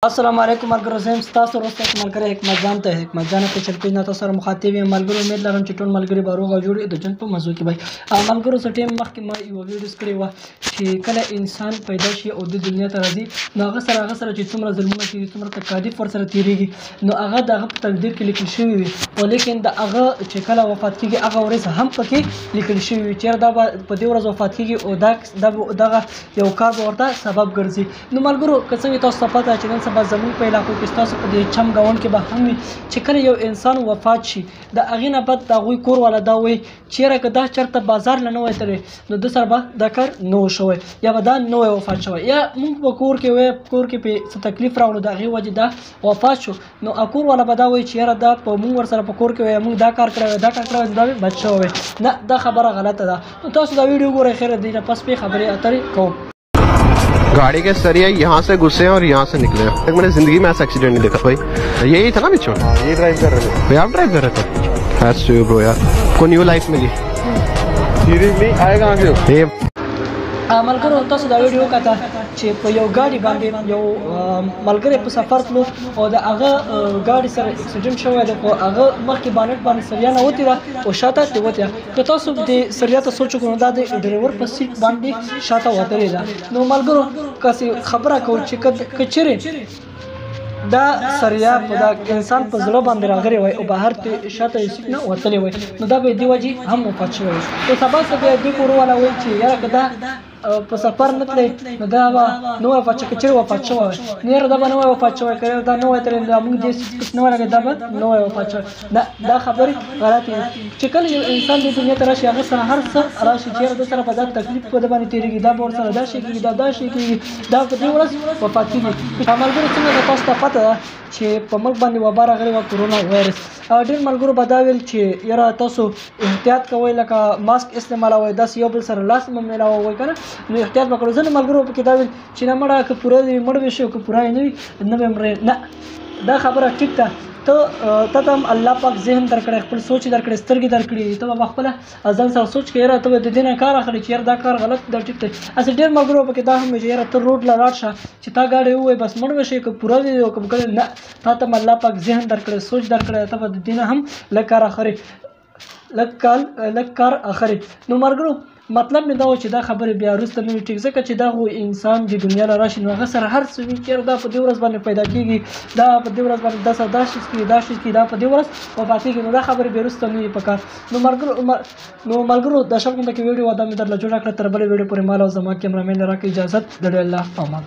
السلام علیکم ملګرو، زه یم ستاسو وروستی ملګری حکمت جان ته چې چل پیج نه تاسو سره مخاطب یم. ملګرو امید لرم چې ټول ملګري به روغ او جوړ د ژوند په مزو کې وي. ملګرو څه ټایم مخکې ما یوه ویډیوز کړې وه چې کله انسان پیدا شي او د دنیا ته راځي نو هغه سره چې څومره ظلمونه کېږي، څومره تکالیف ورسره تېرېږي، نو هغه د هغه په تقدیر کې لیکل شوي وي. خو لیکن د هغه چې کله وفات کېږي هغه ورځ هم پکې لیکل شوي وي چې دا به په دې ورځ وفات کېږي او دغه یو کار به ورته سبب ګرځي. نو ملګرو که څنګه تاسو ته پته چې نن سبا زموږ په علاقو کې ستاسو په دې چم ګاونډ کې به هم وي چې کله یو انسان وفات شي د هغې نه بعد د هغوی کور والا دا وایي چېرې که دا چېرته بازار نه وی تللی نو ده سره به دا کار نه و شوی یا به دا نه وی وفات شوی، یا موږ په کور کې وی کور کې پې څه تکلیف راغلو د هغې وجې دا وفات شو نو کور والا به دا وایي چې یاره دا په موږ ورسره په کور کې وی موږ دا کار کړی وی دا کار کړی وی دا بچ شوی وی. نه دا خبره غلطه ده. نو تاسو دا ویډیو ګورئ، خیر دی نه پس پې خبرې اترې کوم. गाड़ी के सरिया यहाँ से घुसे और यहाँ से निकले। एक मैंने जिंदगी में ऐसा एक्सीडेंट नहीं देखा भाई। यही था ना बिचो? ये ड्राइव कर रहे थे भाई। आप ड्राइव कर रहे थे? हैट्स टू यू ब्रो यार, को न्यू लाइफ मिली। सीरियसली आए कहाँ से हो? ملګرو تاسو دا ویډیو کته چې په یو ګاډي باندې یو ملګری په سفر تلو او د هغه ګاډي سره اکسیډنټ شوی دی، خو هغه مخکې بانټ باندې سریا نه وتې ده او شاته ترې وتې ده. که تاسو د سریا ته سوچ وکړو نو دا د ډرایور په سیټ باندې شاته وتلې ده. نو ملګرو کاسې خبره کوو چې که چیرې دا سریا په دا انسان په زړه باندې راغلی وای او بهر ته شاته یې سیټ نه وتلی وای نو دا به دې وجې هم وفات شوی وي. خو سبا څه بیا دې کور والا وایي چې یاره که دا په سفر نه تللی نو دا به نه وفات شوی، که چېرې وفات شوی وای نو یاره دا به نه وای وفات شوی، که دا نه وای تللی دا موږ دې سیټ نه ولګوي دا به نه وای وفات شوی. دا خبرې غلطې دي چې کله یو انسان دې دنیا ته راشي هغه سره هر څه راشي چې یاره ده سره به دا تکلیف په ده باندې تېرېږي، دا به ورسره دا شی کېږي دا شی کېږي، دا په دې ورځ وفات کېږي. ملګرو څنګه ده تاسو ته پته ده چې په ملک باندې وبا راغلی وه کورونا وایرس. ډېر ملګرو به دا ویل چې یاره تاسو احتیاط کوئ لکه ماسک استعمالوئ، داسې یو بل سره لاس مه میلاوئ که نه نو احتیاط به کړو. ځینې ملګرو پکې دا ویل چې نه مړه که پوره دې مړ به شي او که پوره یې نه وي نه به مرې. نه دا خبره ټیک ده. ته هم الله پاک ذهن درکړی، خپل سوچ درکړی، سترګې درکړي، ته به خپله ځان سره سوچ کوې یاره ته به د دې نه کار اخلي چې یاره دا کار غلط دا ټیک دی. هسې ډېر ملګرو پکې دا هم وي چې یاره ته روډ له لاړ شه چې تا ګاډی ووایي بس مړ به شي که پوره وي او که کړی نه، تا ته هم الله پاک ذهن درکړی، سوچ درکړی، ته به د دې نه هم لږ کار اخلي لږ کار اخلي. نو ملګرو مطلب مې دا و چې دا خبرې بیا وروسته نه وي ټیک، ځکه چې دا خو انسان د دنیا له راشي نو هغه سره هر څه وي چې دا په دې ورځ باندې پیدا کېږي، دا په دې ورځ باندې دا سره دا شی کېږي دا شی کېږي دا په دې ورځ وفات کېږي. نو دا خبرې بیا وروسته نه وي په کار. نو ملګرو د شب غونډه کې ویډیو دا مې درله جوړه کړه. تر بلې ویډیو پورې مال او زما کیمرامین له راکړه اجازت. د ډېر الله په امان.